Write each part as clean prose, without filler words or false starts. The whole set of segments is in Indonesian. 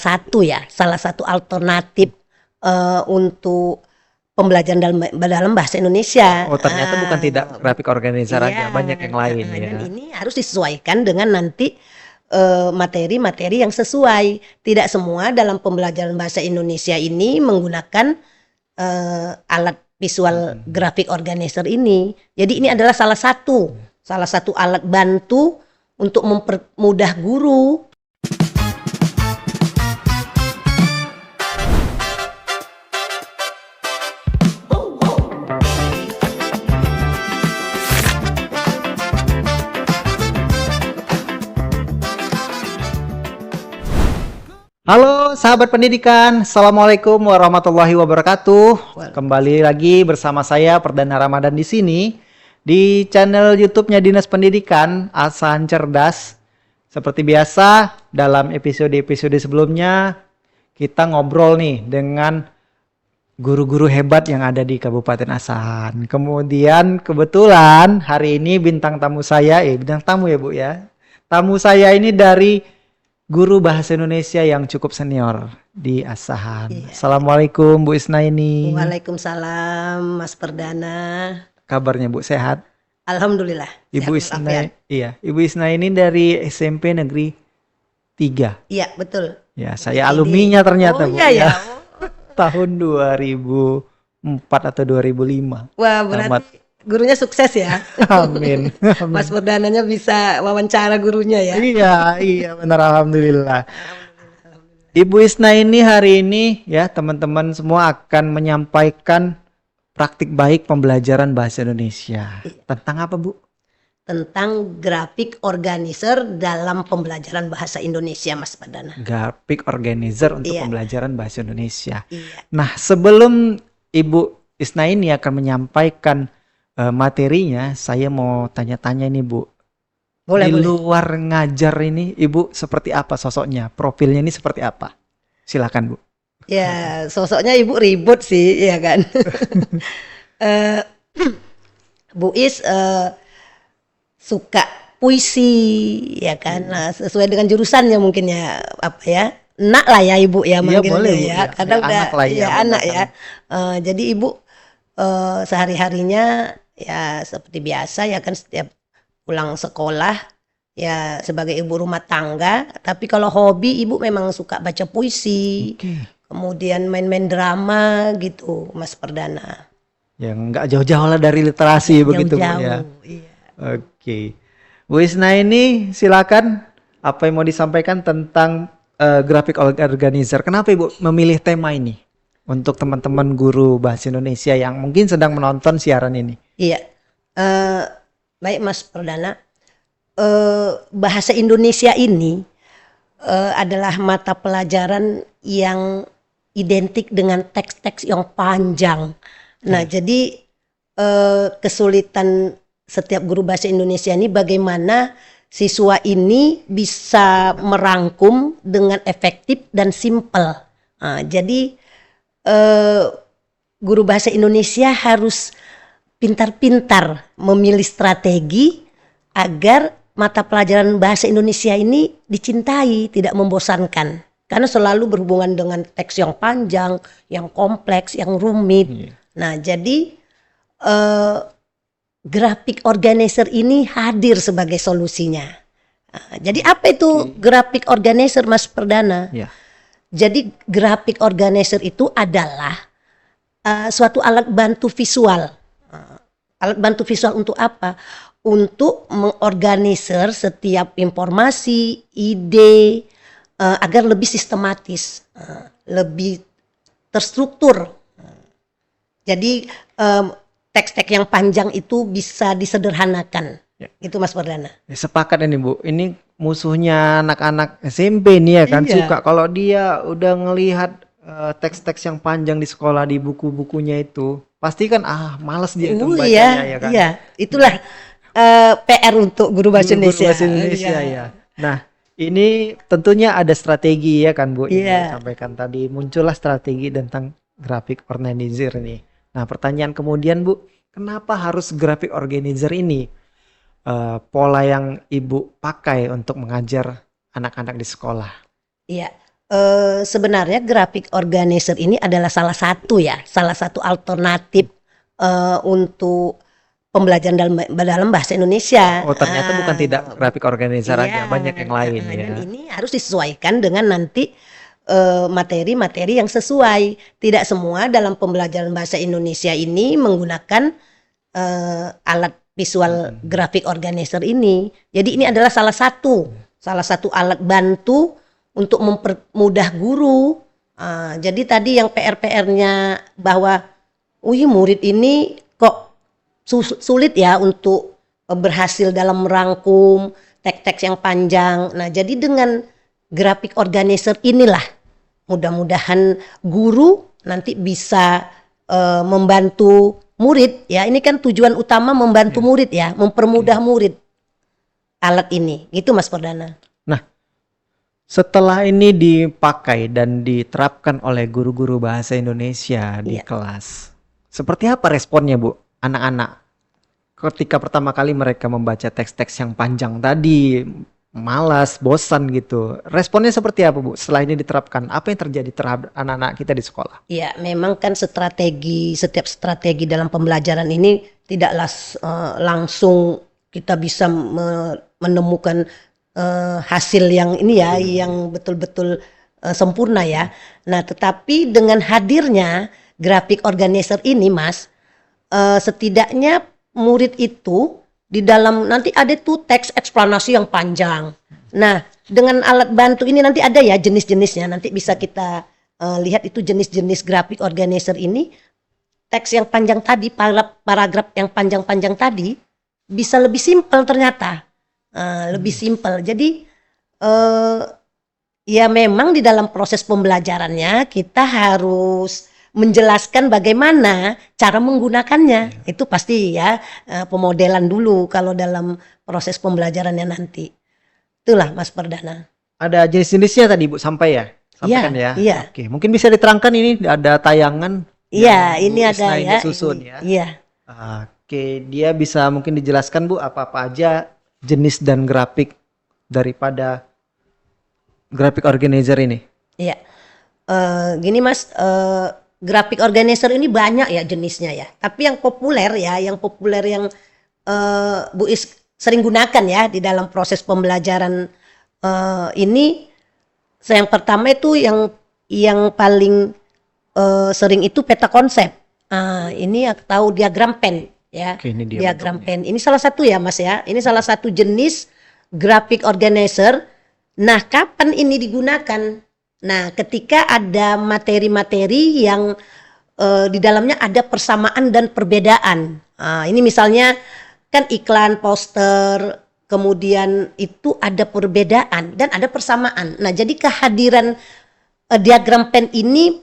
salah satu alternatif untuk pembelajaran dalam bahasa Indonesia. Oh, ternyata bukan tidak grafik organizer aja, Iya, banyak yang lain ya. dan ini harus disesuaikan dengan nanti materi-materi yang sesuai. Tidak semua dalam pembelajaran bahasa Indonesia ini menggunakan alat visual graphic organizer ini. Jadi ini adalah salah satu alat bantu untuk mempermudah guru. Halo sahabat pendidikan, Assalamualaikum warahmatullahi wabarakatuh. Kembali lagi bersama saya Perdana Ramadan di sini di channel YouTube-nya Dinas Pendidikan Asahan Cerdas. Seperti biasa, dalam episode-episode sebelumnya kita ngobrol nih dengan guru-guru hebat yang ada di Kabupaten Asahan. Kemudian kebetulan hari ini bintang tamu saya, bintang tamu ya Bu ya. Tamu saya ini dari guru bahasa Indonesia yang cukup senior di Asahan. Iya. Assalamualaikum Bu Isnaini. Waalaikumsalam Mas Perdana. Kabarnya Bu sehat? Alhamdulillah. Ibu Isnaini, iya. Ibu Isnaini dari SMP Negeri 3. Iya, betul. Ya, saya alumninya ternyata Bu. Iya ya. Tahun 2004 atau 2005. Wah, berarti gurunya sukses ya. Amin. Mas Perdananya bisa wawancara gurunya ya. Iya benar, alhamdulillah. Ibu Isna ini hari ini ya teman-teman semua akan menyampaikan praktik baik pembelajaran bahasa Indonesia. Tentang apa Bu? Tentang grafik organizer dalam pembelajaran bahasa Indonesia, Mas Perdana. Grafik organizer untuk Iya. pembelajaran bahasa Indonesia. Iya. Nah, sebelum Ibu Isna ini akan menyampaikan materinya, saya mau tanya-tanya nih Bu. Boleh, Di boleh. luar ngajar ini Ibu seperti apa sosoknya? Profilnya ini seperti apa? Silakan Bu. Ya, sosoknya Ibu ribut sih, ya kan. Eh, Bu Is suka puisi, ya kan. Nah, sesuai dengan jurusannya mungkin ya, apa ya? Nak lah ya Ibu ya manggilnya boleh, Bu, ya. ya. Karena Ya, udah anak lah ya, ya anak benar. ya. Jadi Ibu sehari-harinya ya seperti biasa ya kan, setiap pulang sekolah ya sebagai ibu rumah tangga, tapi kalau hobi Ibu memang suka baca puisi, Oke. kemudian main-main drama gitu, Mas Perdana. Yang nggak jauh-jauh lah dari literasi begitu Bu Jauh-jauh, ya. iya. Oke. Bu Isna ini silakan, apa yang mau disampaikan tentang graphic organizer. Kenapa Ibu memilih tema ini untuk teman-teman guru bahasa Indonesia yang mungkin sedang menonton siaran ini? Iya. Baik Mas Perdana, bahasa Indonesia ini adalah mata pelajaran yang identik dengan teks-teks yang panjang. Nah, jadi kesulitan setiap guru bahasa Indonesia ini bagaimana siswa ini bisa merangkum dengan efektif dan simpel. Jadi guru bahasa Indonesia harus pintar-pintar memilih strategi agar mata pelajaran bahasa Indonesia ini dicintai, tidak membosankan. Karena selalu berhubungan dengan teks yang panjang, yang kompleks, yang rumit. Nah, jadi graphic organizer ini hadir sebagai solusinya. Jadi apa itu graphic organizer, Mas Perdana? Ya. Jadi graphic organizer itu adalah suatu alat bantu visual. Alat bantu visual untuk apa? Untuk mengorganisir setiap informasi, ide agar lebih sistematis, lebih terstruktur. Jadi teks-teks yang panjang itu bisa disederhanakan. Ya. Itu Mas Perdana. Ya, sepakat ini Bu. Ini musuhnya anak-anak SMP nih ya kan. Iya. Suka kalau dia udah ngelihat teks-teks yang panjang di sekolah, di buku-bukunya itu, pasti kan males dia itu membacanya ya kan. Iya, itulah PR untuk guru bahasa Guru Indonesia. bahasa Indonesia Iya. ya. Nah, ini tentunya ada strategi ya kan Bu. Yang Iya. disampaikan tadi muncullah strategi tentang graphic organizer nih. Nah, pertanyaan kemudian Bu, kenapa harus graphic organizer ini? Pola yang Ibu pakai untuk mengajar anak-anak di sekolah. Iya. Sebenarnya graphic organizer ini adalah salah satu alternatif untuk pembelajaran dalam bahasa Indonesia. Oh, ternyata bukan tidak graphic organizer aja, Iya, banyak yang lain ya. dan ini harus disesuaikan dengan nanti materi-materi yang sesuai. Tidak semua dalam pembelajaran bahasa Indonesia ini menggunakan alat visual graphic organizer ini. Jadi ini adalah salah satu alat bantu untuk mempermudah guru. Jadi tadi yang PR-nya bahwa, murid ini kok sulit ya untuk berhasil dalam merangkum teks-teks yang panjang. Nah, jadi dengan graphic organizer inilah mudah-mudahan guru nanti bisa membantu murid ya. Ini kan tujuan utama membantu murid ya, mempermudah murid alat ini. Gitu Mas Perdana. Nah, setelah ini dipakai dan diterapkan oleh guru-guru bahasa Indonesia di kelas, seperti apa responnya Bu, anak-anak? Ketika pertama kali mereka membaca teks-teks yang panjang tadi, malas, bosan gitu. Responnya seperti apa Bu setelah ini diterapkan? Apa yang terjadi terhadap anak-anak kita di sekolah? Ya, memang kan setiap strategi dalam pembelajaran ini tidaklah langsung kita bisa menemukan hasil yang ini ya, yang betul-betul sempurna ya. Nah, tetapi dengan hadirnya graphic organizer ini Mas, setidaknya murid itu di dalam nanti ada tuh teks eksplanasi yang panjang. Nah, dengan alat bantu ini nanti ada ya jenis-jenisnya. Nanti bisa kita lihat itu jenis-jenis graphic organizer ini. Teks yang panjang tadi, paragraf yang panjang-panjang tadi bisa lebih simpel ternyata. Lebih simpel. Jadi ya memang di dalam proses pembelajarannya kita harus menjelaskan bagaimana cara menggunakannya. Itu pasti ya pemodelan dulu kalau dalam proses pembelajarannya nanti. Itulah Mas Perdana. Ada jenis-jenisnya tadi Bu sampai ya? Sampaikan ya. Iya. Oke, mungkin bisa diterangkan ini ada tayangan. Iya, ini ada ya. Susun ya. Iya. Oke, dia bisa mungkin dijelaskan Bu apa-apa aja jenis dan grafik daripada graphic organizer ini. Iya. Gini Mas, graphic organizer ini banyak ya jenisnya ya. Tapi yang populer yang Bu Is sering gunakan ya di dalam proses pembelajaran ini. Yang pertama itu yang paling sering itu peta konsep. Ini tahu diagram pen ya. Oke, ini diagram pen. Ini salah satu ya Mas ya. Ini salah satu jenis graphic organizer. Nah, kapan ini digunakan? Nah, ketika ada materi-materi yang di dalamnya ada persamaan dan perbedaan. Ini misalnya kan iklan, poster, kemudian itu ada perbedaan dan ada persamaan. Nah, jadi kehadiran diagram pen ini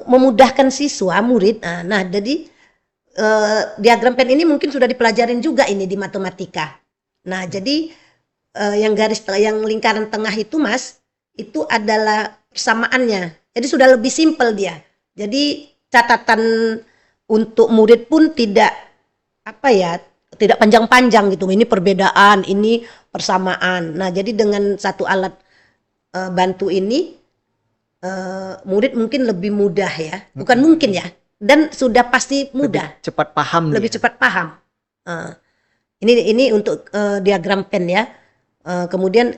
memudahkan siswa, murid. Nah, jadi diagram pen ini mungkin sudah dipelajarin juga ini di matematika. Nah, jadi yang lingkaran tengah itu Mas, itu adalah persamaannya. Jadi sudah lebih simpel dia. Jadi catatan untuk murid pun tidak panjang-panjang gitu. Ini perbedaan, ini persamaan. Nah, jadi dengan satu alat bantu ini murid mungkin lebih mudah ya. Bukan mungkin ya. Dan sudah pasti mudah. Lebih cepat paham. Lebih cepat paham. Ini untuk diagram pen ya. Kemudian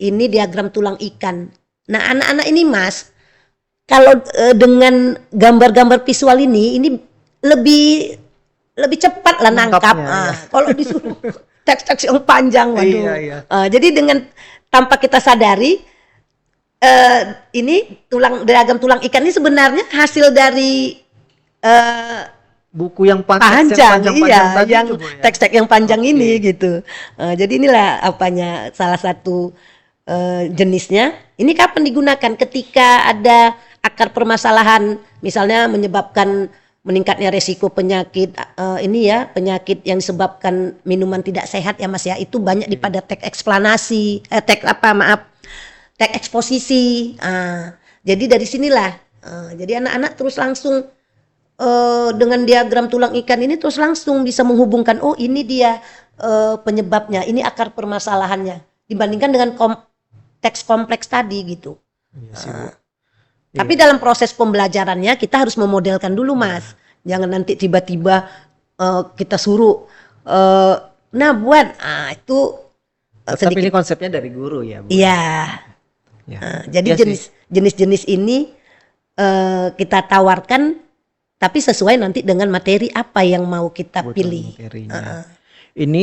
ini diagram tulang ikan. Nah, anak-anak ini Mas, kalau dengan gambar-gambar visual ini lebih cepat lah nangkap. Kalau disuruh teks-teks yang panjang, waduh. Iya. Jadi dengan tanpa kita sadari, ini diagram tulang ikan ini sebenarnya hasil dari buku yang panjang iya, yang teks-teks yang panjang ini gitu. Jadi inilah salah satu jenisnya. Ini kapan digunakan? Ketika ada akar permasalahan, misalnya menyebabkan meningkatnya resiko penyakit penyakit yang disebabkan minuman tidak sehat ya Mas ya. Itu banyak pada teks eksplanasi, teks eksposisi. Jadi dari sinilah. Jadi anak-anak terus langsung dengan diagram tulang ikan ini terus langsung bisa menghubungkan, oh ini dia penyebabnya, ini akar permasalahannya. Dibandingkan dengan teks kompleks tadi gitu. Iya sih, Bu. Tapi dalam proses pembelajarannya kita harus memodelkan dulu, Mas. Jangan nanti tiba-tiba kita suruh nah buat itu Tapi ini konsepnya dari guru ya, Bu. Iya. Ya. Jadi Iya sih. jenis-jenis ini kita tawarkan tapi sesuai nanti dengan materi apa yang mau kita Kebutuhan pilih. materinya. Ini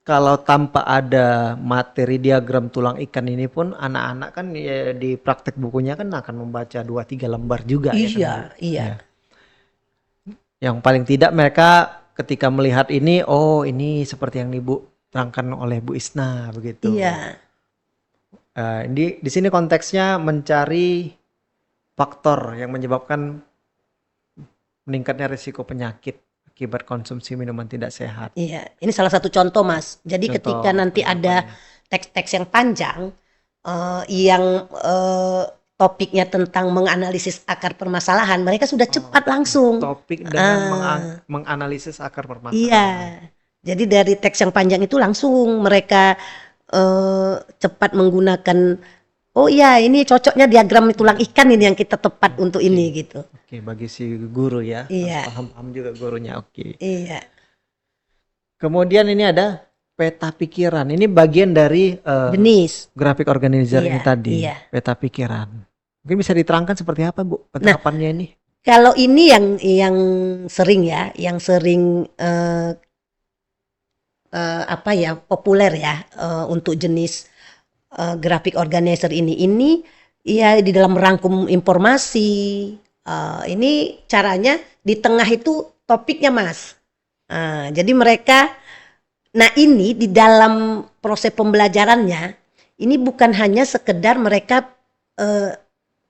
kalau tanpa ada materi diagram tulang ikan ini pun anak-anak kan ya, di praktek bukunya kan akan membaca 2-3 lembar juga ya kan, Bu? Iya. Ya. Yang paling tidak mereka ketika melihat ini, oh ini seperti yang Ibu terangkan oleh Bu Isna begitu. Iya. Di sini konteksnya mencari faktor yang menyebabkan meningkatnya risiko penyakit akibat konsumsi minuman tidak sehat. Iya, ini salah satu contoh, Mas. Jadi Contoh ketika nanti ada teks-teks yang panjang yang topiknya tentang menganalisis akar permasalahan, mereka sudah cepat langsung. Topik dengan menganalisis akar permasalahan. Iya. Jadi dari teks yang panjang itu langsung mereka cepat menggunakan, oh iya ini cocoknya diagram tulang ikan ini yang kita tepat untuk ini gitu. Oke, bagi si guru ya. Iya. Paham juga gurunya. Oke. Iya. Kemudian ini ada peta pikiran. Ini bagian dari Jenis. grafik organizer ini Iya, tadi. iya. Peta pikiran. Mungkin bisa diterangkan seperti apa, Bu, penerapannya ini? Kalau ini yang sering ya, yang sering populer ya untuk jenis grafik organizer ini ya di dalam merangkum informasi. Ini caranya di tengah itu topiknya, Mas. Jadi mereka, nah ini di dalam proses pembelajarannya ini bukan hanya sekedar mereka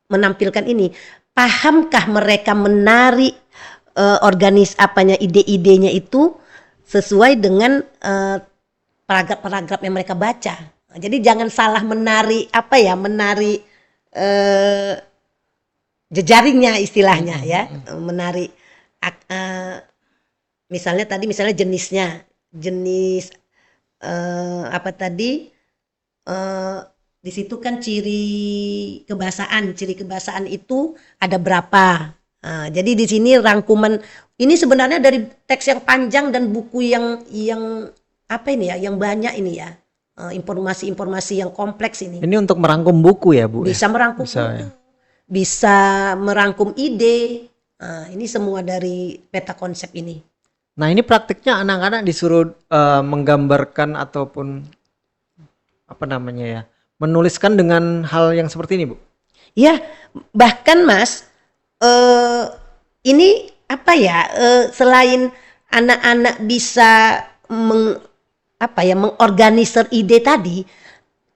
menampilkan ini, pahamkah mereka menarik ide-idenya itu sesuai dengan paragraf-paragraf yang mereka baca. Jadi jangan salah menarik jejaringnya istilahnya ya, menarik misalnya jenis di situ kan ciri kebahasaan itu ada berapa. Jadi di sini rangkuman ini sebenarnya dari teks yang panjang dan buku yang yang banyak ini ya, informasi-informasi yang kompleks ini. Ini untuk merangkum buku ya, Bu? Bisa merangkum Bisa, buku, ya. bisa merangkum ide. Ini semua dari peta konsep ini. Nah, ini praktiknya anak-anak disuruh menggambarkan ataupun menuliskan dengan hal yang seperti ini, Bu? Ya, bahkan Mas, ini selain anak-anak bisa mengorganisir ide tadi,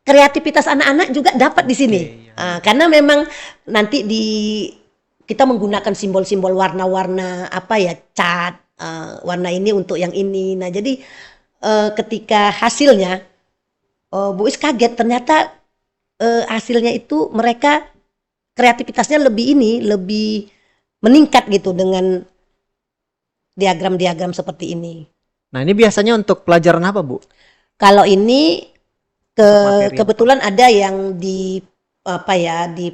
kreativitas anak-anak juga dapat di sini. Karena memang nanti kita menggunakan simbol-simbol warna-warna cat, warna ini untuk yang ini. Nah, jadi ketika hasilnya Bu Is kaget ternyata hasilnya itu mereka kreativitasnya lebih meningkat gitu dengan diagram-diagram seperti ini. Nah, ini biasanya untuk pelajaran apa, Bu? Kalau ini kebetulan ada yang di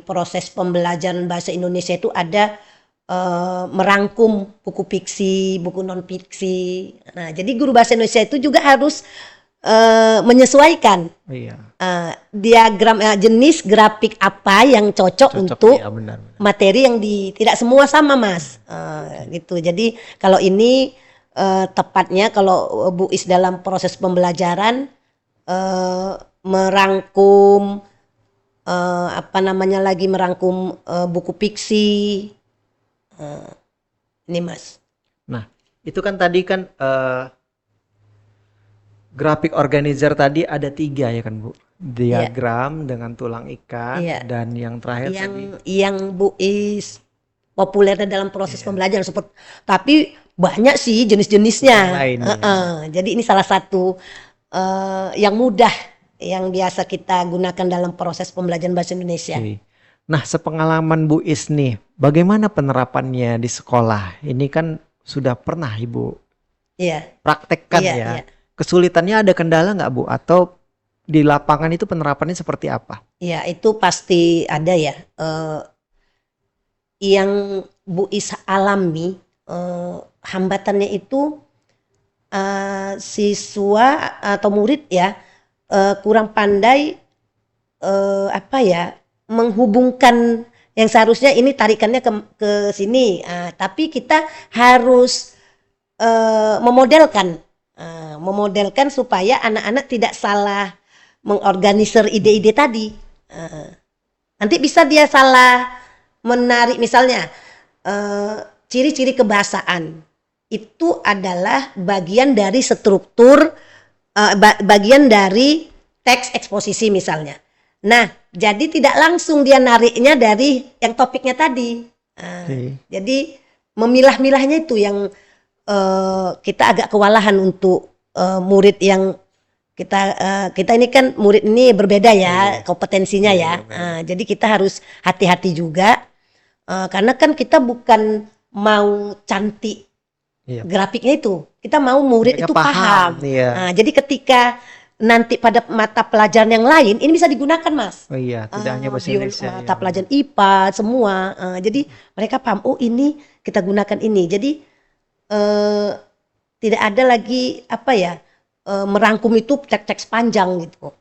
proses pembelajaran bahasa Indonesia itu ada merangkum buku fiksi, buku non fiksi. Nah, jadi guru bahasa Indonesia itu juga harus menyesuaikan diagram jenis grafik apa yang cocok untuk benar. materi yang tidak semua sama, Mas. Gitu. Jadi kalau ini tepatnya kalau Bu Is dalam proses pembelajaran merangkum merangkum buku fiksi ini, Mas. Nah, itu kan tadi kan grafik organizer tadi ada 3 ya kan, Bu? Diagram dengan tulang ikan dan yang terakhir yang Bu Is populernya dalam proses pembelajaran tapi banyak sih jenis-jenisnya. Jadi ini salah satu yang mudah yang biasa kita gunakan dalam proses pembelajaran bahasa Indonesia. Nah, sepengalaman Bu Is nih, bagaimana penerapannya di sekolah? Ini kan sudah pernah Ibu praktekkan ya. Kesulitannya ada kendala nggak, Bu? Atau di lapangan itu penerapannya seperti apa? Ya, itu pasti ada ya. Yang Bu Is alami hambatannya itu siswa atau murid ya kurang pandai apa ya menghubungkan yang seharusnya ini tarikannya ke sini, tapi kita harus memodelkan supaya anak-anak tidak salah mengorganisir ide-ide tadi. Nanti bisa dia salah menarik, misalnya ciri-ciri kebahasaan itu adalah bagian dari struktur, bagian dari teks eksposisi misalnya. Nah, jadi tidak langsung dia nariknya dari yang topiknya tadi. Jadi memilah-milahnya itu yang kita agak kewalahan untuk murid yang kita ini kan murid ini berbeda ya kompetensinya ya. Jadi kita harus hati-hati juga karena kan kita bukan mau cantik grafiknya itu, kita mau murid mereka itu paham. Jadi ketika nanti pada mata pelajaran yang lain ini bisa digunakan, Mas. Oh iya, tidak hanya bahasa Indonesia. Mata pelajaran IPA semua. Jadi mereka paham, oh ini kita gunakan ini. Jadi tidak ada lagi apa ya merangkum itu teks-teks panjang gitu.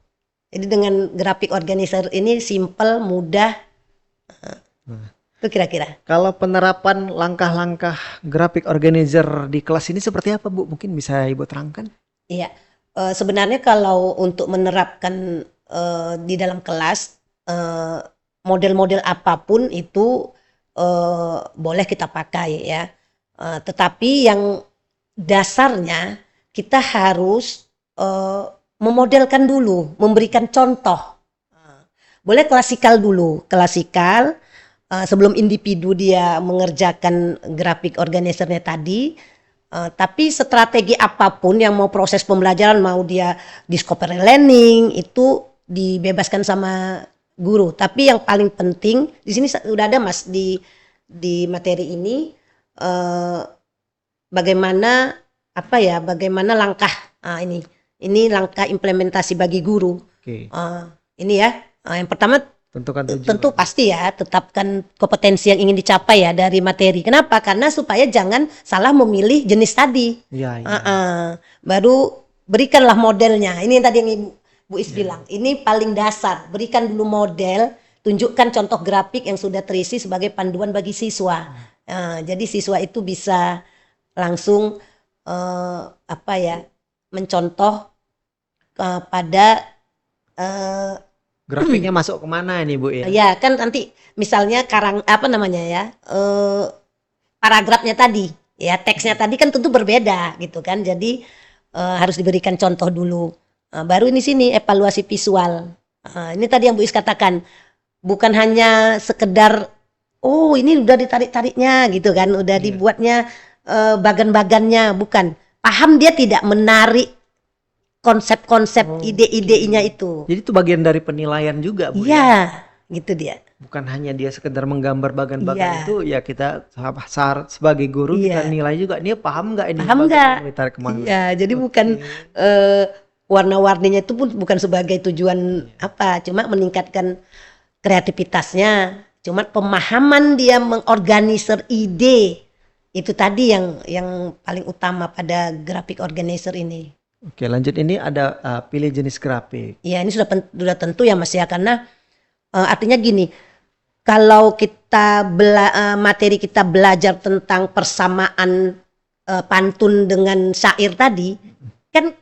Jadi dengan grafik organizer ini simple, mudah. Itu kira-kira. Kalau penerapan langkah-langkah grafik organizer di kelas ini seperti apa, Bu? Mungkin bisa Ibu terangkan? Iya. Sebenarnya kalau untuk menerapkan di dalam kelas model-model apapun itu boleh kita pakai ya, tetapi yang dasarnya kita harus memodelkan dulu, memberikan contoh. Boleh klasikal dulu, klasikal sebelum individu dia mengerjakan grafik organizernya tadi. Tapi strategi apapun yang mau proses pembelajaran, mau dia discovery learning itu dibebaskan sama guru. Tapi yang paling penting di sini sudah ada, Mas, di materi ini bagaimana langkah ini langkah implementasi bagi guru. Ini ya yang pertama tentu pasti ya tetapkan kompetensi yang ingin dicapai ya dari materi. Kenapa? Karena supaya jangan salah memilih jenis tadi. Baru berikanlah modelnya. Ini yang tadi yang Bu Is bilang. Ini paling dasar. Berikan dulu model, tunjukkan contoh grafik yang sudah terisi sebagai panduan bagi siswa. Jadi siswa itu bisa langsung mencontoh pada grafiknya masuk kemana ini, Bu ya? Ya kan nanti misalnya paragrafnya tadi ya, teksnya tadi kan tentu berbeda gitu kan. Jadi harus diberikan contoh dulu. Baru ini sini evaluasi visual. Ini tadi yang Bu Is katakan, bukan hanya sekedar oh ini udah ditarik-tariknya gitu kan, udah dibuatnya bagan-bagannya, bukan. Paham dia tidak menarik konsep-konsep ide-idenya itu. Jadi itu bagian dari penilaian juga, Bu. Iya, gitu dia. Bukan hanya dia sekedar menggambar bagan-bagan itu, ya kita sebagai guru kita nilai juga, dia paham nggak ini? Paham nggak? Ditarik kemana? Iya, jadi bukan warna-warninya itu pun bukan sebagai tujuan cuma meningkatkan kreativitasnya, cuma pemahaman dia mengorganisir ide. Itu tadi yang paling utama pada grafik organizer ini. Oke, lanjut, ini ada pilih jenis grafik. Ya, ini sudah tentu ya, Mas ya, karena artinya gini, kalau kita materi kita belajar tentang persamaan pantun dengan syair tadi, kan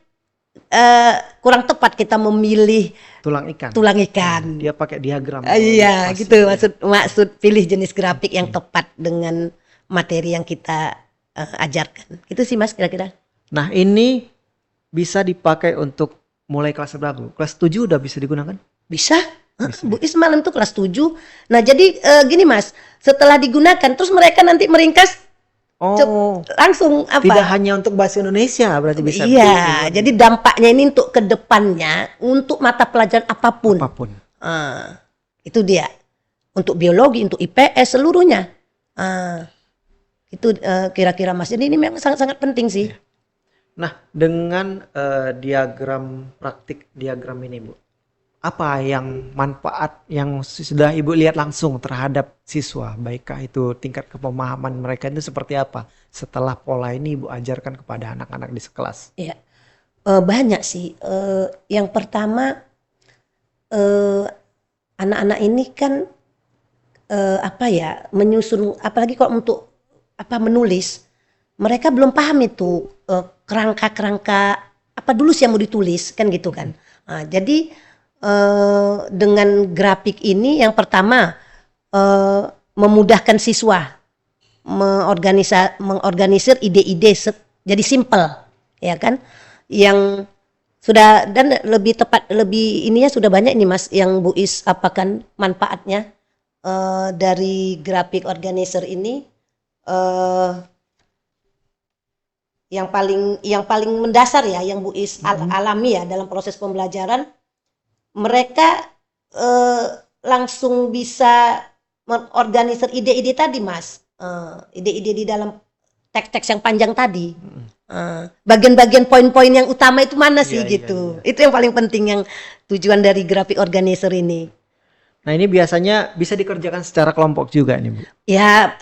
kurang tepat kita memilih tulang ikan. Dia pakai diagram. Iya, gitu maksud pilih jenis grafik yang tepat dengan materi yang kita ajarkan. Itu sih, Mas, kira-kira. Nah, ini bisa dipakai untuk mulai kelas berapa? Kelas 7 udah bisa digunakan? Bisa. Bu Is malam tuh kelas 7. Nah, jadi gini, Mas, setelah digunakan terus mereka nanti meringkas langsung Tidak hanya untuk bahasa Indonesia berarti bisa. Iya, jadi dampaknya ini untuk kedepannya untuk mata pelajaran apapun. Itu dia. Untuk biologi, untuk IPS seluruhnya. Itu kira-kira, Mas. Jadi ini memang sangat-sangat penting sih. Nah, dengan diagram praktik diagram ini, Bu, apa yang manfaat yang sudah Ibu lihat langsung terhadap siswa, baikkah itu tingkat kepemahaman mereka itu seperti apa setelah pola ini Ibu ajarkan kepada anak-anak di sekelas? Ya, banyak sih. Yang pertama, eh, anak-anak ini kan apa ya, menyusun, apalagi kalau untuk apa menulis, mereka belum paham itu kerangka-kerangka apa dulu sih yang mau ditulis kan gitu kan. Nah, jadi dengan grafik ini yang pertama memudahkan siswa mengorganisir ide-ide jadi simple, ya kan, yang sudah, dan lebih tepat, lebih ininya sudah banyak ini Mas yang Bu Is apakan manfaatnya dari grafik organizer ini. eh, yang paling mendasar ya yang Bu Is alami ya dalam proses pembelajaran, mereka langsung bisa mengorganisir ide-ide tadi Mas. Ide-ide di dalam teks-teks yang panjang tadi. Bagian-bagian poin-poin yang utama itu mana sih gitu. Itu yang paling penting, yang tujuan dari grafik organizer ini. Nah, ini biasanya bisa dikerjakan secara kelompok juga nih, Bu. Ya,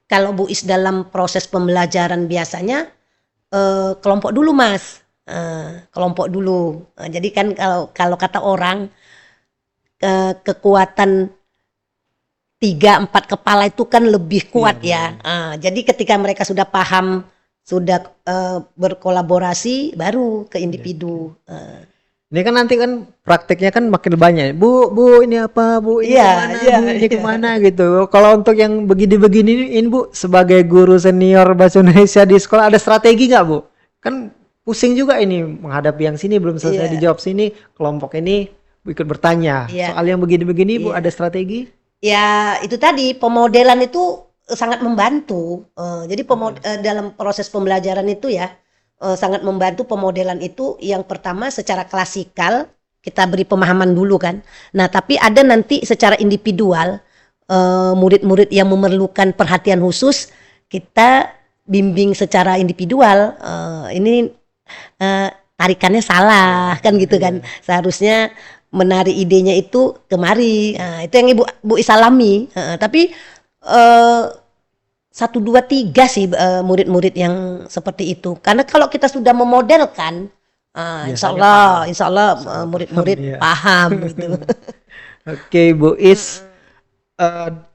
kalau Bu Is dalam proses pembelajaran biasanya kelompok dulu Mas. Kelompok dulu. Jadi kan kalau kata orang kekuatan 3-4 kepala itu kan lebih kuat ya. Jadi ketika mereka sudah paham, sudah berkolaborasi, baru ke individu. Ini kan nanti kan prakteknya kan makin banyak. Bu, ini apa? Bu, ini kemana? Bu, ini kemana gitu. Kalau untuk yang begini-begini ini Bu, sebagai guru senior bahasa Indonesia di sekolah ada strategi nggak Bu? Kan pusing juga ini menghadapi yang sini belum selesai dijawab sini, kelompok ini ikut bertanya. Soal yang begini-begini Bu, ada strategi? Ya, itu tadi pemodelan itu sangat membantu. Jadi dalam proses pembelajaran itu ya, sangat membantu pemodelan itu. Yang pertama secara klasikal kita beri pemahaman dulu kan. Nah, tapi ada nanti secara individual, murid-murid yang memerlukan perhatian khusus kita bimbing secara individual. Ini tarikannya salah kan gitu kan. Seharusnya menarik idenya itu kemari. Itu yang Bu Isalami. Tapi 1, 2, 3 sih murid-murid yang seperti itu. Karena kalau kita sudah memodelkan, insya Allah murid-murid paham gitu. Oke, Bu Is,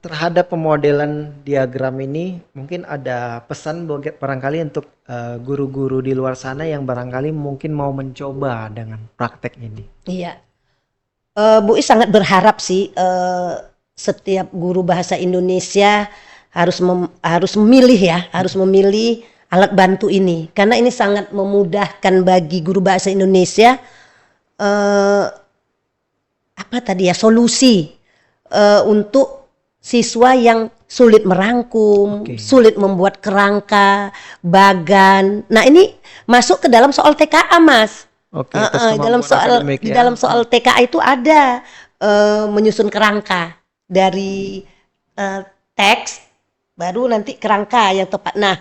terhadap pemodelan diagram ini mungkin ada pesan barangkali untuk guru-guru di luar sana yang barangkali mungkin mau mencoba dengan praktek ini. Iya, Bu Is sangat berharap sih setiap guru bahasa Indonesia harus memilih alat bantu ini, karena ini sangat memudahkan bagi guru bahasa Indonesia solusi untuk siswa yang sulit merangkum, sulit membuat kerangka, bagan. Nah, ini masuk ke dalam soal TKA, Mas. Dalam soal TKA itu ada menyusun kerangka dari teks, baru nanti kerangka yang tepat. Nah,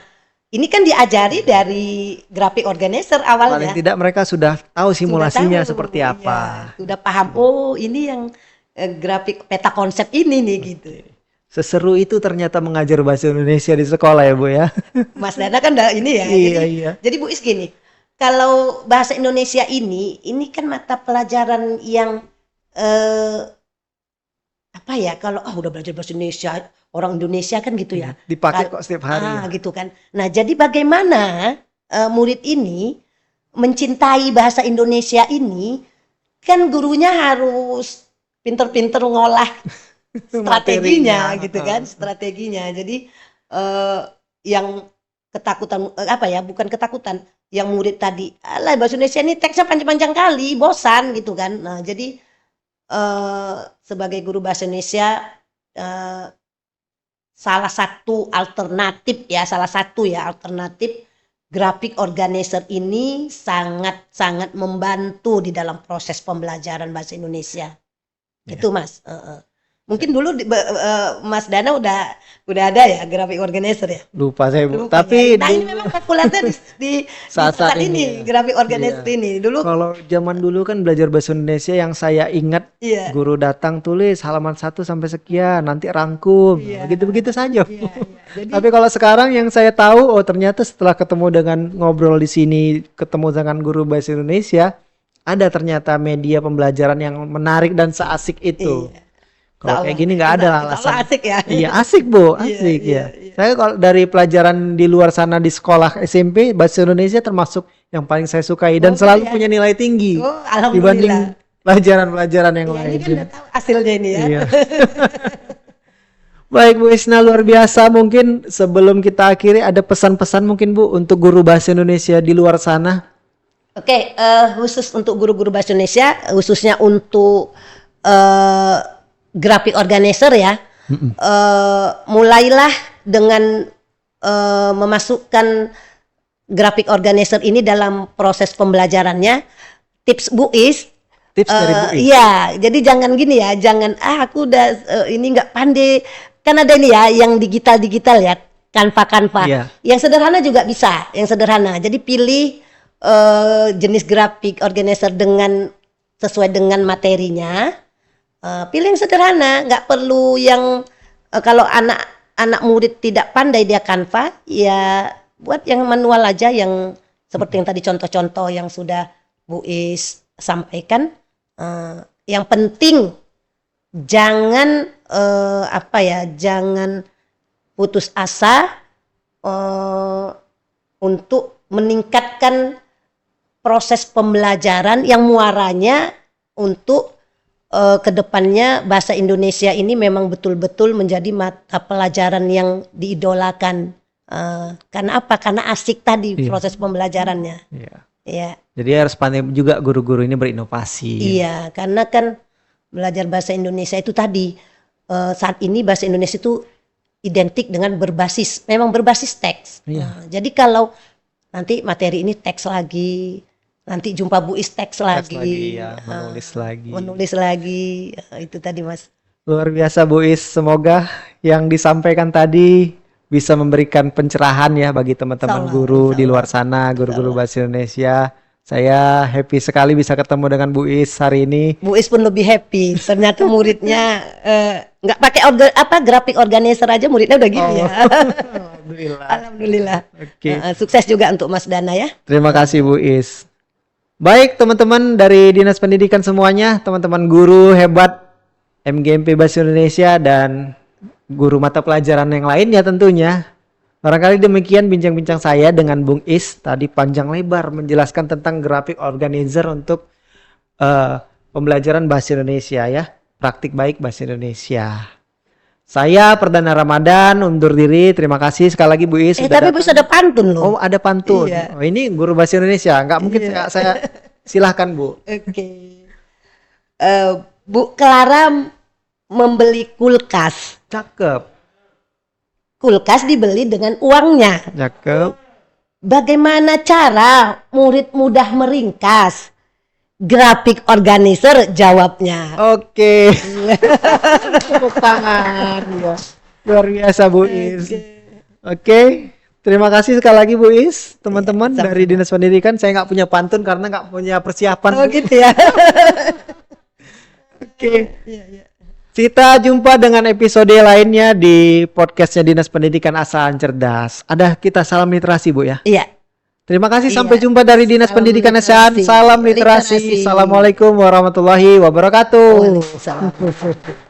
ini kan diajari dari grafik organizer awalnya. Paling tidak mereka sudah tahu simulasinya seperti apa. Sudah paham, ini yang grafik peta konsep ini nih gitu. Seseru itu ternyata mengajar bahasa Indonesia di sekolah ya Bu ya. Mas Dana kan ini ya. Jadi Bu Is gini, kalau bahasa Indonesia ini kan mata pelajaran yang kalau udah belajar bahasa Indonesia, orang Indonesia kan gitu ya. Dipakai kok setiap hari. Gitu kan. Nah, jadi bagaimana murid ini mencintai bahasa Indonesia ini, kan gurunya harus pinter-pinter ngolah strateginya gitu kan, strateginya. Jadi yang ketakutan bukan ketakutan, yang murid tadi, bahasa Indonesia ini teksnya panjang-panjang kali, bosan gitu kan. Nah, jadi sebagai guru bahasa Indonesia, salah satu alternatif grafik organizer ini sangat-sangat membantu di dalam proses pembelajaran bahasa Indonesia. Gitu Mas. Mungkin dulu Mas Dana udah ada ya graphic organizer ya. Lupa saya Bu. Lupa Tapi ya. Nah ini memang populernya di saat saat ya. ini graphic organizer Iya. ini. Dulu Kalau zaman dulu kan belajar bahasa Indonesia yang saya ingat, iya. guru datang tulis halaman 1 sampai sekian, nanti rangkum, Iya. begitu-begitu saja. Iya, iya. Jadi Tapi kalau sekarang yang saya tahu, oh ternyata setelah ketemu dengan ngobrol di sini, ketemu dengan guru bahasa Indonesia, ada ternyata media pembelajaran yang menarik dan seasik itu. Iya. Kalau kayak Insya gini nggak ada Allah. Insya alasan. Allah asik ya. Iya asik Bu, Iya, asik iya, ya. iya. Saya kalau dari pelajaran di luar sana di sekolah SMP, bahasa Indonesia termasuk yang paling saya sukai dan Oh, selalu iya. punya nilai tinggi Oh, dibanding alhamdulillah. pelajaran-pelajaran yang Iya, lain. ini kan udah tahu hasilnya ini ya. Iya. Baik Bu Isna, luar biasa. Mungkin sebelum kita akhiri ada pesan-pesan mungkin Bu untuk guru bahasa Indonesia di luar sana. Oke, khusus untuk guru-guru bahasa Indonesia, khususnya untuk graphic organizer ya, mulailah dengan memasukkan graphic organizer ini dalam proses pembelajarannya. Tips Bu Is, Tips dari Bu Is. iya, jadi jangan gini ya, jangan aku udah ini nggak pandai, kan ada ini ya yang digital ya, Canva. Iya. Yang sederhana juga bisa, yang sederhana. Jadi pilih jenis graphic organizer dengan sesuai dengan materinya. Pilih yang sederhana, nggak perlu yang kalau anak murid tidak pandai dia Canva, ya buat yang manual aja, yang seperti yang tadi contoh-contoh yang sudah Bu Is sampaikan. Yang penting jangan jangan putus asa untuk meningkatkan proses pembelajaran yang muaranya untuk kedepannya bahasa Indonesia ini memang betul-betul menjadi mata pelajaran yang diidolakan. Karena apa? Karena asik tadi Iya. proses pembelajarannya. Iya. Ya, Jadi harus pandai juga guru-guru ini berinovasi. iya. Karena kan belajar bahasa Indonesia itu tadi saat ini bahasa Indonesia itu identik dengan memang berbasis teks. Iya. Jadi kalau nanti materi ini teks lagi, nanti jumpa Bu Is teks Teks lagi, ya, menulis lagi, itu tadi Mas. Luar biasa Bu Is, semoga yang disampaikan tadi bisa memberikan pencerahan ya bagi teman-teman Insyaallah, guru di insyaallah. luar sana, guru-guru bahasa Indonesia. Saya happy sekali bisa ketemu dengan Bu Is hari ini. Bu Is pun lebih happy. Ternyata muridnya nggak pakai graphic organizer aja muridnya udah gini ya. Alhamdulillah. Alhamdulillah. Oke. Sukses juga untuk Mas Dana ya. Terima kasih Bu Is. Baik teman-teman dari Dinas Pendidikan semuanya, teman-teman guru hebat MGMP Bahasa Indonesia dan guru mata pelajaran yang lainnya tentunya. Barangkali demikian bincang-bincang saya dengan Bung Is tadi panjang lebar menjelaskan tentang graphic organizer untuk pembelajaran bahasa Indonesia ya, praktik baik bahasa Indonesia. Saya Perdana Ramadan undur diri. Terima kasih sekali lagi Bu Is. sudah Tapi datang. bisa ada pantun loh. Oh ada pantun. Iya. Oh, ini guru bahasa Indonesia. Nggak mungkin saya silahkan Bu. Oke. Bu Clara membeli kulkas. Cakep. Kulkas dibeli dengan uangnya. Cakep. Bagaimana cara murid mudah meringkas? Graphic organizer jawabnya. Oke. Tepuk tangan ya. Luar biasa Bu Is. Oke. Terima kasih sekali lagi Bu Is. Teman-teman Iya, dari Dinas Pendidikan, saya nggak punya pantun karena nggak punya persiapan. Oh gitu ya. Oke. Kita jumpa dengan episode lainnya di podcastnya Dinas Pendidikan Asahan Cerdas. Ada kita salam literasi Bu ya. Iya. Terima kasih. Iya. Sampai jumpa dari Dinas Salam Pendidikan literasi. Asahan. Salam literasi. Literasi. Assalamualaikum warahmatullahi wabarakatuh. Waalaikumsalam.